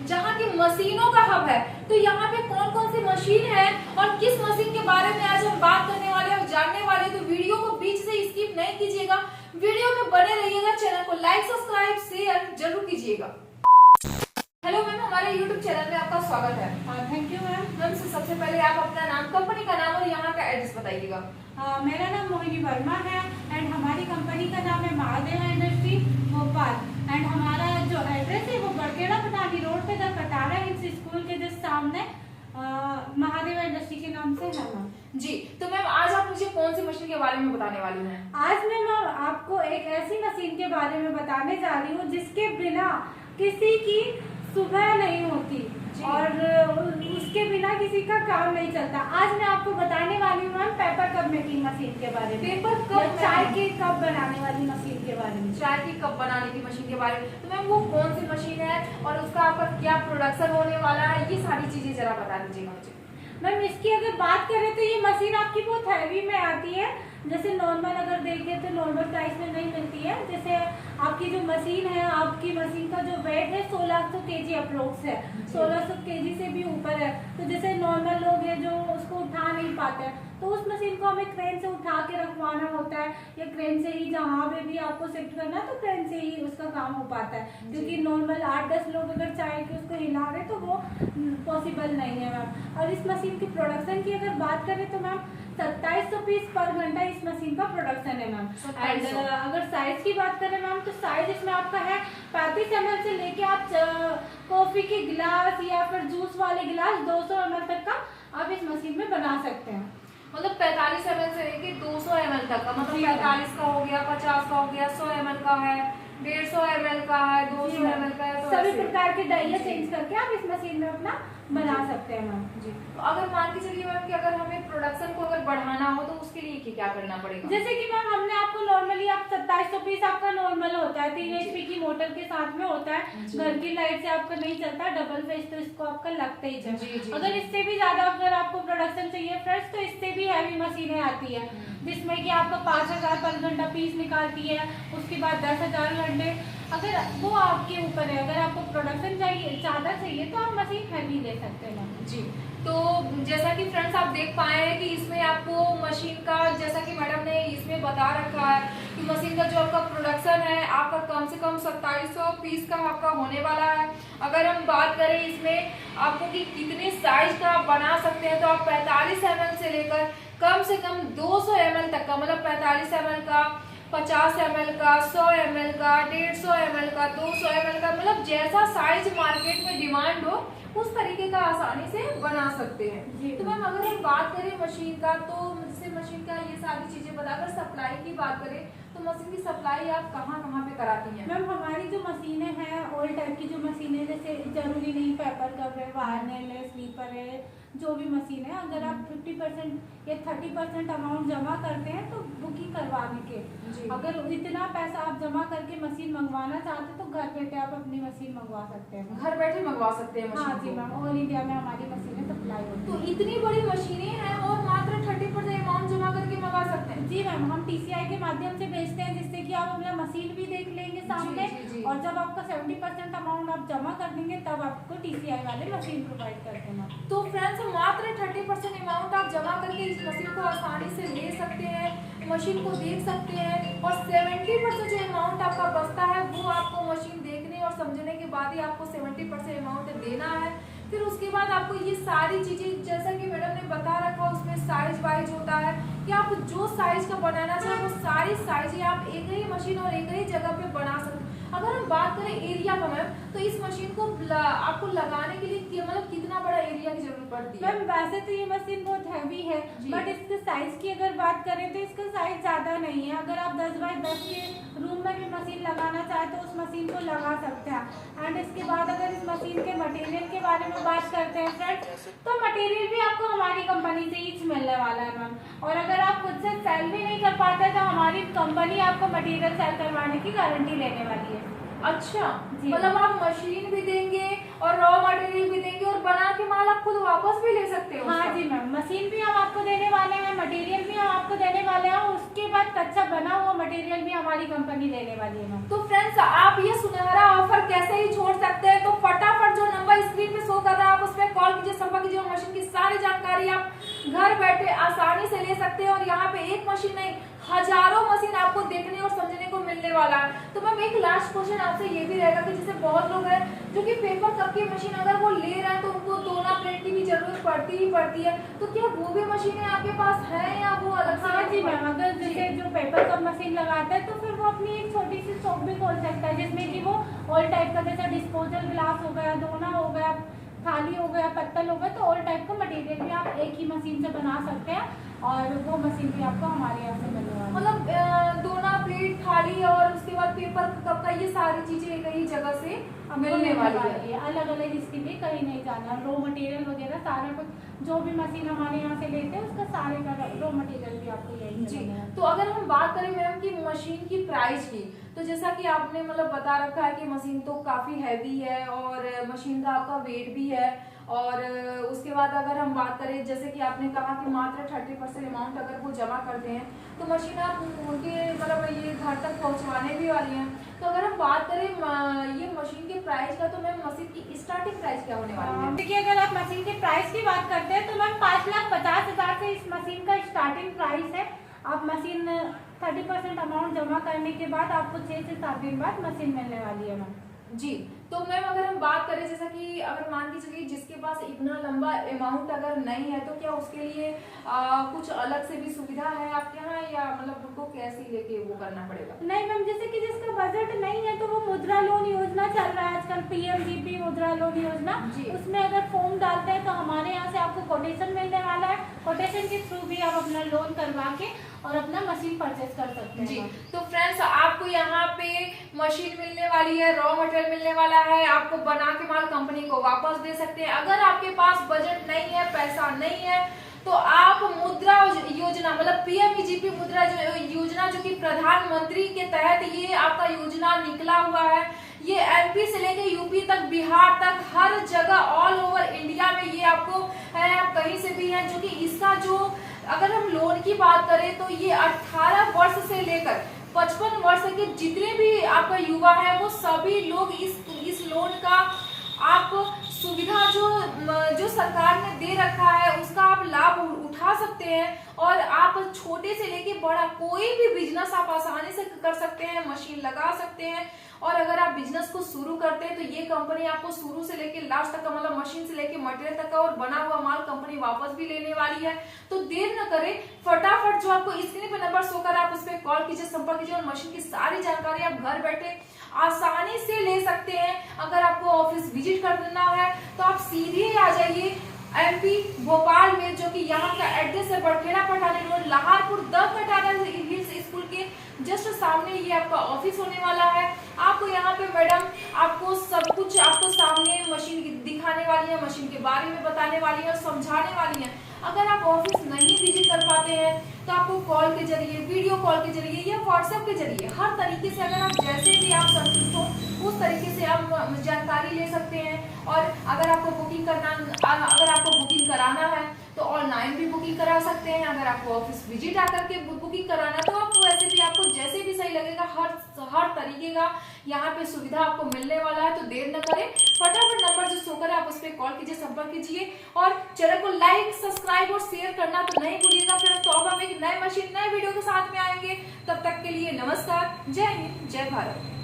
जहाँ की मशीनों का हब है। तो यहाँ पे कौन कौन सी मशीन है और किस मशीन के बारे में आज हम बात करने वाले हैं और जानने वाले। तो वीडियो को बीच से स्किप नहीं कीजिएगा, वीडियो में बने रहिएगा, चैनल को लाइक सब्सक्राइब शेयर जरूर कीजिएगा। हेलो मैम, हमारे यूट्यूब चैनल में आपका स्वागत है। Thank you ma'am. मैम सबसे पहले आप अपना नाम, कंपनी का नाम और यहाँ का एड्रेस बताइएगा। मेरा नाम मोहिनी वर्मा है एंड हमारी कंपनी का नाम है महादेवा इंडस्ट्री भोपाल एंड हमारा जो एड्रेस है वो बड़केड़ा पटानी रोड पे द कटारा हिल्स स्कूल के जस्ट सामने महादेवा इंडस्ट्री के नाम से है मैम। जी, तो मैम आज आप मुझे कौन सी मशीन के बारे में बताने वाली हैं? आज मैं आपको एक ऐसी मशीन के बारे में बताने जा रही हूँ जिसके बिना किसी की सुबह नहीं होती और उसके बिना किसी का काम नहीं चलता। आज मैं आपको बताने वाली हूँ ma'am paper cup making machine के बारे में। पेपर कप, चाय के कप बनाने वाली मशीन के बारे में। चाय की कप बनाने की मशीन के बारे में। तो मैम वो कौन सी मशीन है और उसका आपका क्या प्रोडक्शन होने वाला है, ये सारी चीजें जरा बता दीजिएगा मुझे। मैम इसकी अगर बात करें तो ये मशीन आपकी बहुत हैवी में आती है। जैसे नॉर्मल अगर देखें तो नॉर्मल प्राइस में नहीं मिलती है। जैसे आपकी जो मशीन है, आपकी मशीन का जो वेट है 1600 केजी अप्रोक्स है, 1600 केजी से भी ऊपर है। तो जैसे नॉर्मल लोग हैं जो उसको उठा नहीं पाते हैं तो उस मशीन को हमें क्रेन से उठा के रखवाना होता है या क्रेन से ही जहाँ पे भी आपको शिफ्ट करना है तो क्रेन से ही उसका काम हो पाता है। क्योंकि नॉर्मल 8-10 लोग अगर चाहे कि उसको हिला रहे तो वो पॉसिबल नहीं है मैम। और इस मशीन की प्रोडक्शन की अगर बात करें तो मैम 2700 पीस पर घंटा इस मशीन का प्रोडक्शन है मैम। एंड अगर साइज की बात करें मैम तो साइज इसमें आपका है 35 ml से लेके आप कॉफी के गिलास या फिर जूस वाले गिलास 200 ml तक का आप इस मशीन में बना सकते हैं। मतलब 45 ml से लेके 200 ml तक का, मतलब 45 का हो गया, 50 का हो गया, 100 ml का है, 150 ml का है, 200 ml का है। तो सभी प्रकार के डाइया चेंज करके आप इस मशीन में अपना बना सकते हैं मैम। जी, तो अगर मान के चलिए मैम कि अगर हमें प्रोडक्शन को अगर बढ़ाना हो तो उसके लिए क्या करना पड़ेगा? जैसे कि मैम हमने आपको नॉर्मली आप 2700 पीस आपका नॉर्मल होता है, 3 HP की मोटर के साथ में होता है। घर की लाइट से आपका नहीं चलता, डबल फेस तो इसको आपका लगता ही चाहिए। अगर इससे भी ज्यादा अगर आपको प्रोडक्शन चाहिए फ्रेश तो इससे भी हैवी मशीनें आती है जिसमें कि आपका 5000 पर घंटा पीस निकालती है, उसके बाद 10,000 घंटे। अगर वो आपके ऊपर है, अगर आपको प्रोडक्शन चाहिए ज्यादा चाहिए तो आप मशीन हैवी ले सकते हैं जी। तो जैसा कि फ्रेंड्स आप देख पाए हैं कि इसमें आपको मशीन का, जैसा कि मैडम ने इसमें बता रखा है कि मशीन का जो आपका प्रोडक्शन है आपका कम से कम 2700 पीस का आपका होने वाला है। अगर हम बात करें इसमें आपको कि कितने साइज का आप बना सकते हैं तो आप 45 ml से लेकर कम से कम 200 ml तक का, मतलब 45 ml का, 50 ml का, 100 ml का, 150 ml का, 200 ml का, मतलब जैसा साइज मार्केट में डिमांड हो उस तरीके का आसानी से बना सकते हैं। तो मैम अगर हम बात करें मशीन का तो जैसे मशीन का ये सारी चीजें बताकर सप्लाई की बात करें तो मशीन की सप्लाई आप कहाँ कहाँ पे कराती हैं? मैम हमारी जो मशीनें हैं ओल्ड टाइप की जो मशीनें, जैसे जरूरी नहीं पेपर कप है, वार्नेल है, स्लीपर है, जो भी मशीन है अगर आप 50% या 30% अमाउंट जमा करते हैं तो बुकिंग करवाने के, अगर इतना पैसा आप जमा करके मशीन मंगवाना चाहते हैं तो घर बैठे आप अपनी मशीन मंगवा सकते हैं। घर बैठे मंगवा सकते हैं? हाँ जी मैम, ऑल इंडिया में हमारी मशीनें सप्लाई होती हैं। तो इतनी बड़ी मशीनें हैं और मात्र 30% अमाउंट जमा करके मंगा सकते हैं? जी मैम, हम TCI के माध्यम से भेजते हैं जिससे कि आप अपना मशीन भी देख लेंगे सामने। और जब आपका 70% अमाउंट आप जमा कर देंगे तब आपको TCI वाले मशीन प्रोवाइड करते हैं। तो फ्रेंड्स मात्र 30% अमाउंट आप जमा करके इस मशीन को आसानी से ले सकते हैं, मशीन को देख सकते हैं और 70% जो अमाउंट आपका बचता है वो आपको मशीन देखने और समझने के बाद ही आपको 70% अमाउंट देना है। फिर उसके बाद आपको ये सारी चीजें जैसा कि मैडम ने बता रखा उसमें साइज वाइज होता है कि आप जो साइज का बनाना चाहें वो सारी साइज आप एक ही मशीन और एक ही जगह पे बना सकते हैं। अगर हम बात करें एरिया का मैम तो इस मशीन को आपको लगाने के लिए मतलब कितना बड़ा एरिया की जरूरत पड़ती है। मैम वैसे तो ये मशीन बहुत हैवी है, बट इसके साइज की अगर बात करें तो इसका साइज ज्यादा नहीं है। अगर आप 10 बाय 10 के रूम में भी मशीन लगाना चाहे तो उस मशीन को लगा सकते हैं। एंड इसके बाद अगर इस मशीन के मटेरियल के बारे में बात करते हैं फ्रेंड्स, तो मटेरियल भी आपको हमारी कंपनी से ही मिलने वाला है मैम। और अगर आप खुद से सेल भी नहीं कर पाते तो हमारी कंपनी आपको मटेरियल सेल करवाने की गारंटी लेने वाली है। अच्छा, मतलब आप मशीन भी देंगे और रॉ मटेरियल भी देंगे और बना के माल आप खुद वापस भी ले सकते हो? हाँ जी मैम, मशीन भी हम आपको देने वाले हैं, मटेरियल भी हम आपको देने वाले हैं, उसके बाद कच्चा बना हुआ मटेरियल भी हमारी कंपनी देने वाली है मैम। तो फ्रेंड्स, आप ये सुनहरा ऑफर कैसे ही छोड़ सकते हैं? तो फटाफट जो नंबर स्क्रीन पे शो कर रहा है आप उस पर कॉल कीजिए, संपर्क कीजिए। मशीन की सारी जानकारी आप घर बैठे आसानी से ले सकते हैं। और यहाँ पे एक मशीन नहीं, हजारों मशीन आपको देखने और समझने को मिलने वाला है। तो मैम एक लास्ट क्वेश्चन आपसे ये भी रहेगा कि जैसे बहुत लोग हैं जो कि पेपर कप की मशीन अगर वो ले रहे हैं तो उनको दोना प्लेट की भी जरूरत पड़ती ही पड़ती है, तो क्या वो भी मशीनें आपके पास है या वो अलग से? हाँ जी मैम, अगर जैसे जो पेपर कप मशीन लगाता है तो फिर वो अपनी एक छोटी सी शॉप भी खोल सकता है, जिसमें कि वो ऑल टाइप का जैसे डिस्पोजल गिलास हो गया, दोना हो गया, थाली हो गया, पत्तल हो गया, तो ऑल टाइप का मटेरियल भी आप एक ही मशीन से बना सकते हैं और वो मशीन भी आपको हमारे यहाँ से मिलने वाली है। मतलब दोना प्लेट, थाली और उसके बाद पेपर कप का ये सारी चीजें एक ही जगह से मिलने वाली है। अलग अलग इसके लिए कहीं नहीं जाना, रॉ मटेरियल वगैरह सारा कुछ जो भी मशीन हमारे यहाँ से लेते हैं उसका सारे का रॉ मटेरियल भी आपको यही जी। मिलेगा। तो अगर हम बात करें मैम की मशीन की प्राइस की, तो जैसा कि आपने मतलब बता रखा है कि मशीन तो काफी हैवी है और मशीन का आपका वेट भी है। और उसके बाद अगर हम बात करें जैसे कि आपने कहा कि मात्र 30% अमाउंट अगर वो जमा करते हैं तो मशीन आप उनके मतलब ये घर तक पहुंचवाने भी वाली हैं। तो अगर हम बात करें ये मशीन के प्राइस का, तो मैम मशीन की स्टार्टिंग प्राइस क्या होने वाली है? देखिए, अगर आप मशीन के प्राइस की बात करते हैं तो मैम 5,50,000 से इस मशीन का स्टार्टिंग प्राइस है। आप मशीन 30% अमाउंट जमा करने के बाद आपको 6 से 7 दिन बाद मशीन मिलने वाली है मैम। जी। तो मैम अगर हम बात करें जैसा कि अगर मान के चलिए जिसके पास इतना लंबा अमाउंट अगर नहीं है तो क्या उसके लिए कुछ अलग से भी सुविधा है आपके यहाँ, या मतलब उनको कैसे लेके वो करना पड़ेगा? नहीं मैम, जैसे कि जिसका बजट नहीं है तो वो मुद्रा लोन योजना चल रहा है आजकल, PMGP मुद्रा लोन योजना, उसमें अगर फॉर्म डालते हैं तो हमारे यहाँ से आपको कोटेशन मिलने वाला है। कोटेशन के थ्रू भी आप अपना लोन करवा के और अपना मशीन परचेज कर सकते हैं। जी। तो फ्रेंड्स, आपको यहाँ पे मशीन मिलने वाली है, रॉ मटेरियल मिलने वाला है, आपको बना के माल कंपनी को वापस दे सकते हैं। अगर आपके पास बजट नहीं है, पैसा नहीं है, तो आप मुद्रा योजना मतलब PMGP मुद्रा योजना जो कि प्रधानमंत्री के तहत ये आपका योजना निकला हुआ है, ये MP से लेके UP तक, बिहार तक, हर जगह ऑल ओवर इंडिया में ये आपको है, आप कहीं से भी है। जो कि इसका जो अगर हम लोन की बात करें तो ये 18 वर्ष से लेकर 55 वर्ष के जितने भी आपका युवा है वो सभी लोग इस लोन का आप सुविधा जो सरकार ने दे रखा है उसका आप लाभ उठा सकते हैं। और आप छोटे से लेके बड़ा कोई भी बिजनेस आप आसानी से कर सकते हैं, मशीन लगा सकते हैं। और अगर आप बिजनेस को शुरू करते हैं तो ये कंपनी आपको शुरू से लेके लास्ट तक का मतलब मशीन से लेके मटेरियल तक का और बना हुआ माल कंपनी वापस भी लेने वाली है। तो देर न करें, फटाफट जो आपको स्क्रीन पे नंबर शो कर रहा है आप उस पर कॉल कीजिए, संपर्क कीजिए और मशीन की सारी जानकारी आप घर बैठे आसानी से ले सकते हैं। अगर आपको ऑफिस विजिट करना है तो आप सीधे आ जाइए MP भोपाल में, जो कि यहाँ का एड्रेस है Badkheda Pathani road, Lahorepur, the Katara hills school के जस्ट सामने ये आपका ऑफिस होने वाला है। आपको यहाँ पे मैडम आपको सब कुछ आपको सामने मशीन दिखाने वाली है, मशीन के बारे में बताने वाली है और समझाने वाली है। अगर आप ऑफिस नहीं विजिट कर पाते हैं तो आपको कॉल के जरिए, वीडियो कॉल के जरिए या व्हाट्सएप के जरिए हर तरीके से अगर आप जैसे भी आप संतुष्ट हो उस तरीके से आप जानकारी ले सकते हैं। और अगर आपको बुकिंग कराना है तो ऑनलाइन भी बुकिंग करा सकते हैं। अगर आपको ऑफिस विजिट आकर के बुकिंग कराना है तो आप वैसे भी आपको जैसे भी सही लगेगा हर तरीके का यहाँ पे सुविधा आपको मिलने वाला है। तो देर न करें, फटाफट नंबर जो शो करे आप उस पर कॉल कीजिए, संपर्क कीजिए और चैनल को लाइक, सब्सक्राइब और शेयर करना तो नहीं भूलिएगा। फिर तो अब हम एक नए मशीन, नए वीडियो के साथ में आएंगे। तब तक के लिए नमस्कार, जय हिंद, जय भारत।